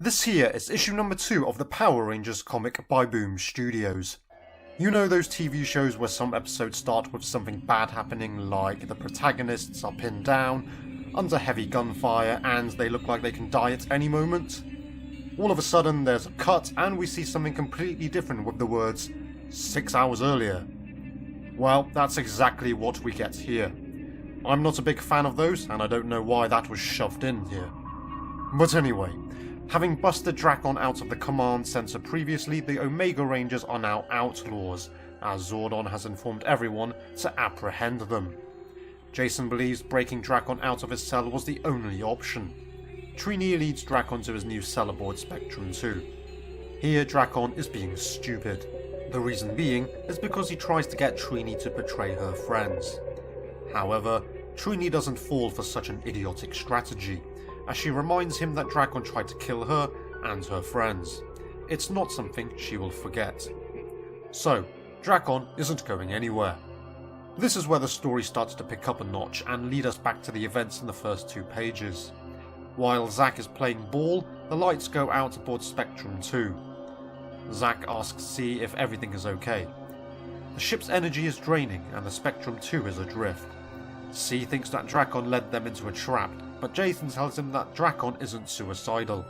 This here is issue number 2 of the Power Rangers comic by Boom Studios. You know those TV shows where some episodes start with something bad happening, like the protagonists are pinned down, under heavy gunfire, and they look like they can die at any moment? All of a sudden there's a cut and we see something completely different with the words, 6 hours earlier. Well, that's exactly what we get here. I'm not a big fan of those, and I don't know why that was shoved in here. But anyway, having busted Drakon out of the command center previously, the Omega Rangers are now outlaws, as Zordon has informed everyone to apprehend them. Jason believes breaking Drakon out of his cell was the only option. Trini leads Drakon to his new cell aboard Spectrum 2. Here Drakon is being stupid. The reason being is because he tries to get Trini to betray her friends. However, Trini doesn't fall for such an idiotic strategy, as she reminds him that Drakon tried to kill her and her friends. It's not something she will forget. So, Drakon isn't going anywhere. This is where the story starts to pick up a notch and lead us back to the events in the first 2 pages. While Zack is playing ball, the lights go out aboard Spectrum 2. Zack asks C if everything is okay. The ship's energy is draining and the Spectrum 2 is adrift. C thinks that Drakon led them into a trap, but Jason tells him that Drakon isn't suicidal.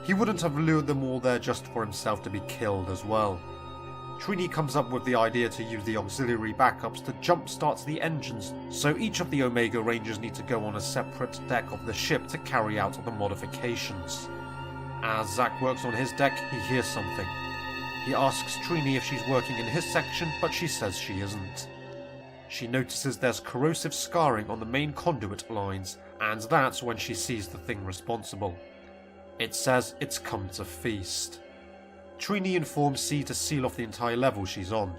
He wouldn't have lured them all there just for himself to be killed as well. Trini comes up with the idea to use the auxiliary backups to jump-start the engines, so each of the Omega Rangers need to go on a separate deck of the ship to carry out the modifications. As Zack works on his deck, he hears something. He asks Trini if she's working in his section, but she says she isn't. She notices there's corrosive scarring on the main conduit lines, and that's when she sees the thing responsible. It says it's come to feast. Trini informs C to seal off the entire level she's on.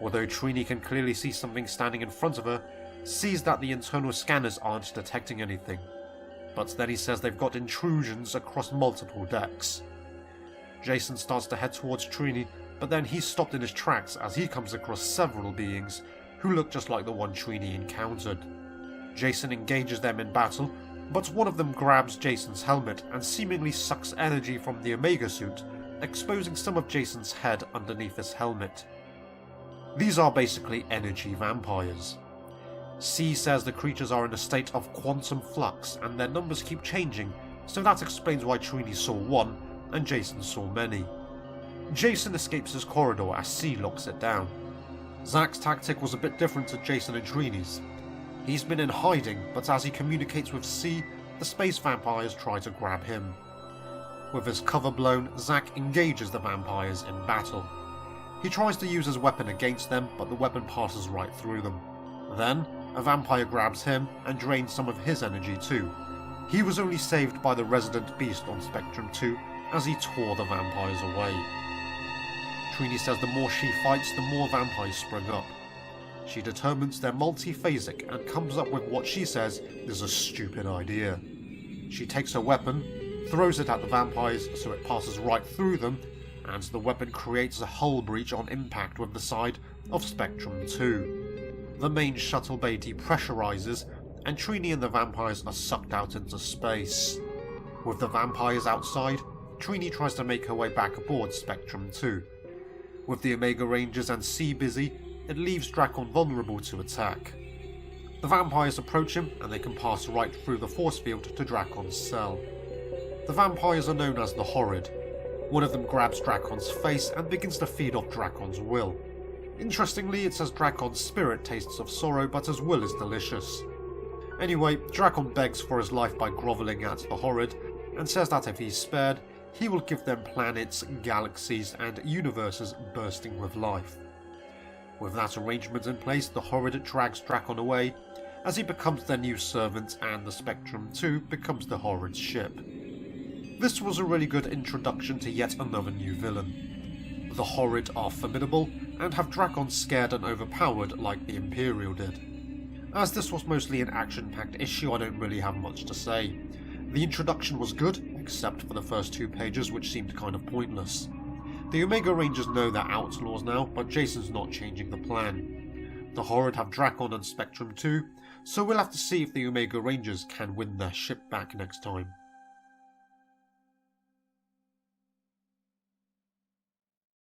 Although Trini can clearly see something standing in front of her, sees that the internal scanners aren't detecting anything. But then he says they've got intrusions across multiple decks. Jason starts to head towards Trini, but then he's stopped in his tracks as he comes across several beings who look just like the one Trini encountered. Jason engages them in battle, but one of them grabs Jason's helmet and seemingly sucks energy from the Omega suit, exposing some of Jason's head underneath his helmet. These are basically energy vampires. C says the creatures are in a state of quantum flux and their numbers keep changing, so that explains why Trini saw one and Jason saw many. Jason escapes his corridor as C locks it down. Zack's tactic was a bit different to Jason and Trini's. He's been in hiding, but as he communicates with C, the space vampires try to grab him. With his cover blown, Zack engages the vampires in battle. He tries to use his weapon against them, but the weapon passes right through them. Then, a vampire grabs him and drains some of his energy too. He was only saved by the resident beast on Spectrum 2 as he tore the vampires away. Trini says the more she fights, the more vampires spring up. She determines they're multi-phasic and comes up with what she says is a stupid idea. She takes her weapon, throws it at the vampires so it passes right through them, and the weapon creates a hull breach on impact with the side of Spectrum 2. The main shuttle bay depressurizes, and Trini and the vampires are sucked out into space. With the vampires outside, Trini tries to make her way back aboard Spectrum 2. With the Omega Rangers and C busy, it leaves Drakon vulnerable to attack. The vampires approach him and they can pass right through the force field to Drakon's cell. The vampires are known as the Horrid. One of them grabs Drakon's face and begins to feed off Drakon's will. Interestingly, it says Drakon's spirit tastes of sorrow, but his will is delicious. Anyway, Drakon begs for his life by grovelling at the Horrid, and says that if he's spared, he will give them planets, galaxies, and universes bursting with life. With that arrangement in place, the Horrid drags Drakon away, as he becomes their new servant and the Spectrum 2 becomes the Horrid's ship. This was a really good introduction to yet another new villain. The Horrid are formidable, and have Drakon scared and overpowered like the Imperial did. As this was mostly an action-packed issue, I don't really have much to say. The introduction was good, except for the first 2 pages which seemed kind of pointless. The Omega Rangers know they're outlaws now, but Jason's not changing the plan. The Horrid have Drakon and Spectrum 2, so we'll have to see if the Omega Rangers can win their ship back next time.